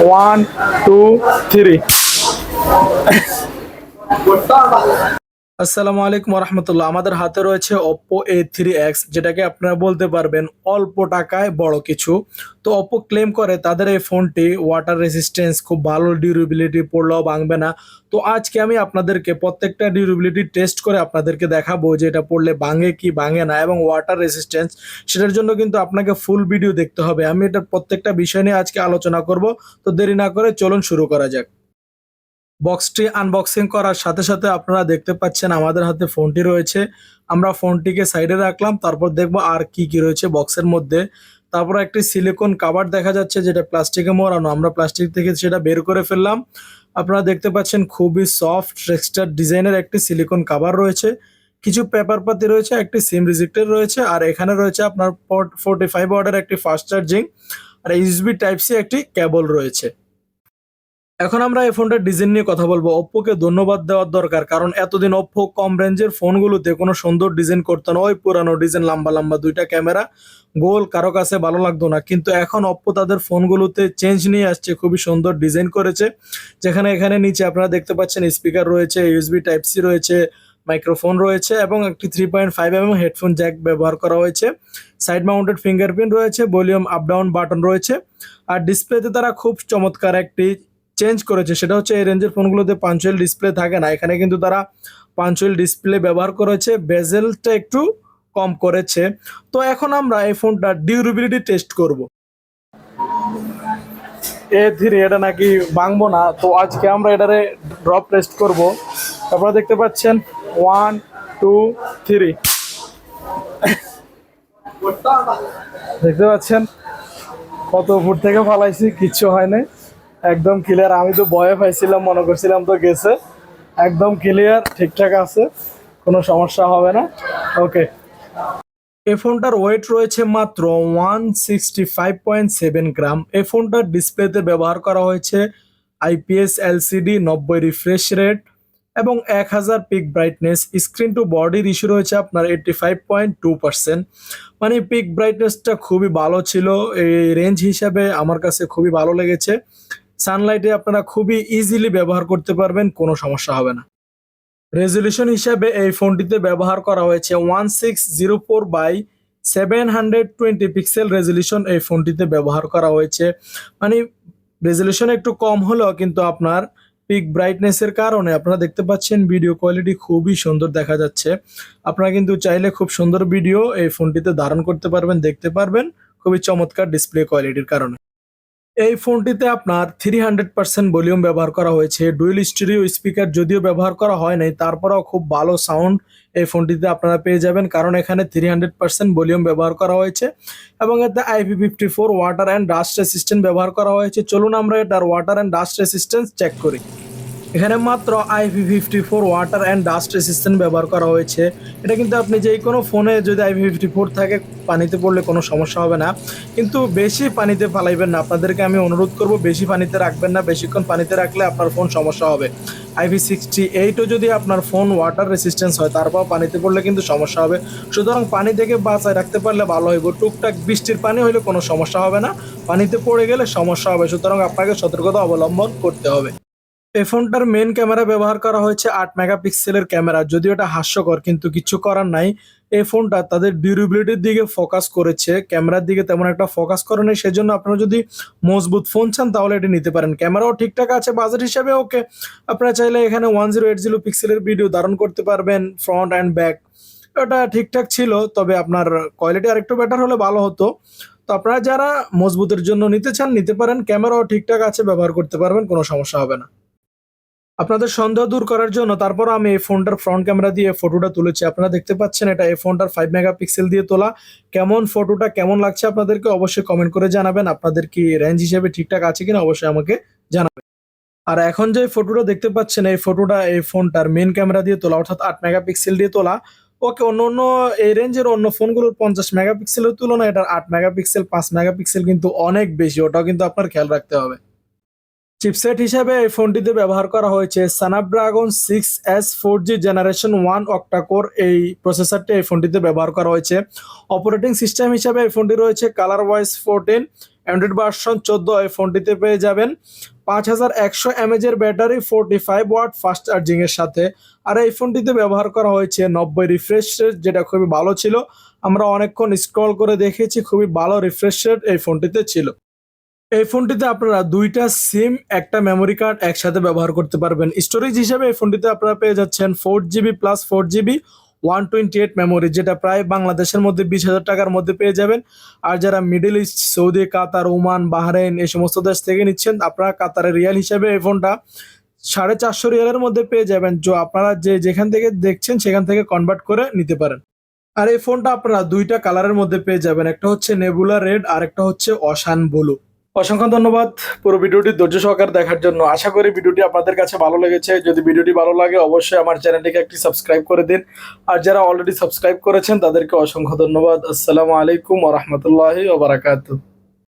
One two three. আসসালামু আলাইকুম রহমতুল্লাহ। আমাদের হাতে রয়েছে Oppo A3X, যেটাকে আপনারা বলতে পারবেন অল্প টাকায় বড় কিছু। তো Oppo ক্লেম করে তাদের এই ফোনটি ওয়াটার রেসিস্টেন্স খুব ভালো, ডিউরেবিলিটি, পড়লেও ভাঙবে না। তো আজকে আমি আপনাদেরকে প্রত্যেকটা ডিউরেবিলিটি টেস্ট করে আপনাদেরকে দেখাবো যে এটা পড়লে ভাঙে কি ভাঙে না, এবং ওয়াটার রেসিস্টেন্স সেটার জন্য কিন্তু আপনাকে ফুল ভিডিও দেখতে হবে। আমি এটার প্রত্যেকটা বিষয় নিয়ে আজকে আলোচনা করব। তো দেরি না করে চলুন শুরু করা যাক। বক্সটি আনবক্সিং করার সাথে সাথে আপনারা দেখতে পাচ্ছেন আমাদের হাতে ফোনটি রয়েছে। আমরা ফোনটিকে সাইডে রাখলাম, তারপর দেখবো আর কি কি রয়েছে বক্সের মধ্যে। তারপর একটি সিলিকন কাভার দেখা যাচ্ছে যেটা প্লাস্টিকে মোড়ানো, আমরা প্লাস্টিক থেকে সেটা বের করে ফেললাম। আপনারা দেখতে পাচ্ছেন খুবই সফট টেক্সচার ডিজাইনের একটি সিলিকন কাভার রয়েছে। কিছু পেপার পাতি রয়েছে, একটি সিম রিজেক্টর রয়েছে, আর এখানে রয়েছে আপনার 45 ওয়াটের একটি ফাস্ট চার্জিং আর ইউএসবি টাইপ সি একটি কেবল রয়েছে। এখন আমরা এই ফোনটার ডিজাইন নিয়ে কথা বলবো। ওপ্পোকে ধন্যবাদ দেওয়ার দরকার, কারণ এতদিন ওপ্পো কম রেঞ্জের ফোনগুলোতে কোনো সুন্দর ডিজাইন করতো না, ওই পুরানো ডিজাইন, লম্বা লম্বা দুইটা ক্যামেরা, গোল, কারো কাছে ভালো লাগতো না। কিন্তু এখন ওপ্পো তাদের ফোনগুলোতে চেঞ্জ নিয়ে আসছে, খুবই সুন্দর ডিজাইন করেছে। যেখানে এখানে নিচে আপনারা দেখতে পাচ্ছেন স্পিকার রয়েছে, ইউএসবি টাইপ সি রয়েছে, মাইক্রোফোন রয়েছে, এবং একটি 3.5 হেডফোন জ্যাক ব্যবহার করা হয়েছে। সাইড মাউন্টেড ফিঙ্গারপ্রিন্ট রয়েছে, ভলিউম আপ ডাউন বাটন রয়েছে। আর ডিসপ্লেতে তারা খুব চমৎকার একটি চেঞ্জ করেছে, সেটা হচ্ছে এই রেঞ্জের ফোনগুলোতে পাঞ্চুয়াল ডিসপ্লে থাকে না, এখানে কিন্তু তারা পাঞ্চুয়াল ডিসপ্লে ব্যবহার করেছে, বেজেলটা একটু কম করেছে। তো এখন আমরা এই ফোনটা ডিউরেবিলিটি টেস্ট করব। A3 এটা নাকি ভাঙবো না, তো আজকে আমরা এটারে ড্রপ টেস্ট করব। আপনারা দেখতে পাচ্ছেন 1 2 3 দেখতে পাচ্ছেন কত ফুট থেকে ফালাইছি, কিচ্ছু হয় না, একদম ক্লিয়ার। আমি তো ভয়ে পাইছিলাম, মনে করছিলাম তো গেছে, একদম ক্লিয়ার, ঠিকঠাক আছে, কোনো সমস্যা হবে না। ওকে, এই ফোনটার ওয়েট রয়েছে মাত্র 165.7 গ্রাম। এই ফোনটার ডিসপ্লেতে ব্যবহার করা হয়েছে IPS LCD, 90 রিফ্রেশ রেট এবং 1000 পিক ব্রাইটনেস। স্ক্রিন টু বডির ইস্যু রয়েছে আপনার 85.2%। মানে পিক ব্রাইটনেসটা খুবই ভালো ছিল, এই রেঞ্জ হিসাবে আমার কাছে খুবই ভালো লেগেছে। সানলাইটে আপনারা খুবই ইজিলি ব্যবহার করতে পারবেন, কোনো সমস্যা হবে না। রেজলিউশন হিসাবে এই ফোনটিতে ব্যবহার করা হয়েছে 1604/720 পিক্সেল রেজলিউশন এই ফোনটিতে ব্যবহার করা হয়েছে। মানে রেজলিউশন একটু কম হলেও কিন্তু আপনার পিক ব্রাইটনেসের কারণে আপনারা দেখতে পাচ্ছেন ভিডিও কোয়ালিটি খুবই সুন্দর দেখা যাচ্ছে। আপনারা কিন্তু চাইলে খুব সুন্দর ভিডিও এই ফোনটিতে ধারণ করতে পারবেন, দেখতে পারবেন, খুবই চমৎকার ডিসপ্লে কোয়ালিটির কারণে। এই ফোনটিতে আপনার 300% ভলিউম ব্যবহার করা হয়েছে। ডুয়েল স্টিরিও স্পিকার যদিও ব্যবহার করা হয় নাই, তারপরেও খুব ভালো সাউন্ড এই ফোনটিতে আপনারা পেয়ে যাবেন, কারণ এখানে 300% ভলিউম ব্যবহার করা হয়েছে এবং এতে IP54 water and dust resistant ব্যবহার করা হয়েছে। চলুন আমরা এটার water and dust resistance check করি। এখানে মাত্র IP54 water and dust resistant ব্যবহার করা হয়েছে। এটা কিন্তু আপনি যে কোনো ফোনে যদি IP54 থাকে, পানিতে পড়লে কোনো সমস্যা হবে না, কিন্তু বেশি পানিতে ফালাইবেন না। আপনাদেরকে আমি অনুরোধ করব, বেশি পানিতে রাখবেন না, বেশিক্ষণ পানিতে রাখলে আপনার ফোন সমস্যা হবে। IP68ও যদি আপনার ফোন ওয়াটার রেসিস্ট্যান্স হয়, তারপর পানিতে পড়লে কিন্তু সমস্যা হবে। সুতরাং পানি থেকে বাঁচায় রাখতে পারলে ভালো হইব। টুকটাক বৃষ্টির পানি হলে কোনো সমস্যা হবে না, পানিতে পড়ে গেলে সমস্যা হবে, সুতরাং আপনাকে সতর্কতা অবলম্বন করতে হবে। এই ফোনটার মেন ক্যামেরা ব্যবহার করা হয়েছে 8 মেগাপিক্সেলের ক্যামেরা। যদিও এটা হাস্যকর, কিন্তু কিছু করার নাই। এই ফোনটা তাদের ডিউরেবিলিটির দিকে ফোকাস করেছে, ক্যামেরার দিকে তেমন একটা ফোকাস করে নেই। সেজন্য আপনারা যদি মজবুত ফোন চান তাহলে এটি নিতে পারেন। ক্যামেরাও ঠিকঠাক আছে, বাজেট হিসাবে ওকে। আপনারা চাইলে এখানে 1080 পিক্সেলের ভিডিও ধারণ করতে পারবেন, ফ্রন্ট অ্যান্ড ব্যাক ওটা ঠিকঠাক ছিল, তবে আপনার কোয়ালিটি আরেকটু বেটার হলে ভালো হতো। তো আপনারা যারা মজবুতের জন্য নিতে চান নিতে পারেন, ক্যামেরাও ঠিকঠাক আছে, ব্যবহার করতে পারবেন, কোনো সমস্যা হবে না। আপনাদের সন্দেহ দূর করার জন্য তারপর আমি এই ফোনটার ফ্রন্ট ক্যামেরা দিয়ে ফটোটা তুলেছি। আপনারা দেখতে পাচ্ছেন এটা এই ফোনটার 5 মেগাপিক্সেল দিয়ে তোলা। কেমন ফটোটা কেমন লাগছে আপনাদেরকে অবশ্যই কমেন্ট করে জানাবেন। আপনাদের কি রেঞ্জ হিসেবে ঠিকঠাক আছে কিনা অবশ্যই আমাকে জানাবেন। আর এখন যে ফটোটা দেখতে পাচ্ছেন এই ফটোটা এই ফোনটার মেন ক্যামেরা দিয়ে তোলা, অর্থাৎ 8 মেগাপিক্সেল দিয়ে তোলা। ওকে, অন্য অন্য এই রেঞ্জের অন্য ফোনগুলোর 50 মেগাপিক্সেলের তুলনায় এটার 8 মেগাপিক্সেল 5 মেগাপিক্সেল কিন্তু অনেক বেশি, ওটাও কিন্তু আপনার খেয়াল রাখতে হবে। চিপসেট হিসাবে এই ফোনটিতে ব্যবহার করা হয়েছে Snapdragon 6S 4G generation 1 octa-core এই প্রসেসরটি এই ফোনটিতে ব্যবহার করা হয়েছে। অপারেটিং সিস্টেম হিসাবে এই ফোনটি রয়েছে ColorOS 14, অ্যান্ড্রয়েড ভার্সন 14 এই ফোনটিতে পেয়ে যাবেন 5100 এমএএচ এর ব্যাটারি, 45 ওয়াট ফাস্ট চার্জিং এর সাথে। আর এই ফোনটিতে ব্যবহার করা হয়েছে 90 রিফ্রেশ রেট, যেটা খুবই ভালো ছিল। আমরা অনেকক্ষণ স্ক্রল করে দেখেছি, খুবই ভালো রিফ্রেশ রেট এই ফোনটিতে ছিল। এই ফোনটিতে আপনারা 2টা সিম, একটা মেমোরি কার্ড একসাথে ব্যবহার করতে পারবেন। স্টোরেজ হিসেবে এই ফোনটিতে আপনারা পেয়ে যাচ্ছেন 4GB প্লাস 4GB 128 মেমোরি, যেটা প্রায় বাংলাদেশের মধ্যে 20,000 টাকার মধ্যে পেয়ে যাবেন। আর যারা মিডল ইস্ট, সৌদি, কাতার, ওমান, বাহরাইন এই সমস্ত দেশ থেকে নিচ্ছেন, আপনারা কাতারের রিয়াল হিসেবে এই ফোনটা 450 রিয়ালের মধ্যে পেয়ে যাবেন। আপনারা যেখান থেকে দেখছেন সেখান থেকে কনভার্ট করে নিতে পারেন। আর এই ফোনটা আপনারা 2টা কালারের মধ্যে পেয়ে যাবেন, একটা হচ্ছে নেবুলা রেড আর একটা হচ্ছে অশান ব্লু। অসংখ্য ধন্যবাদ পুরো ভিডিওটি ধৈর্য সহকারে দেখার জন্য। আশা করি ভিডিওটি আপনাদের কাছে ভালো লেগেছে। যদি ভিডিওটি ভালো লাগে অবশ্যই আমার চ্যানেলটিকে একটি সাবস্ক্রাইব করে দিন। আর যারা অলরেডি সাবস্ক্রাইব করেছেন তাদেরকে অসংখ্য ধন্যবাদ। আসসালামু আলাইকুম ওয়া রাহমাতুল্লাহি ওয়া বারাকাতুহু।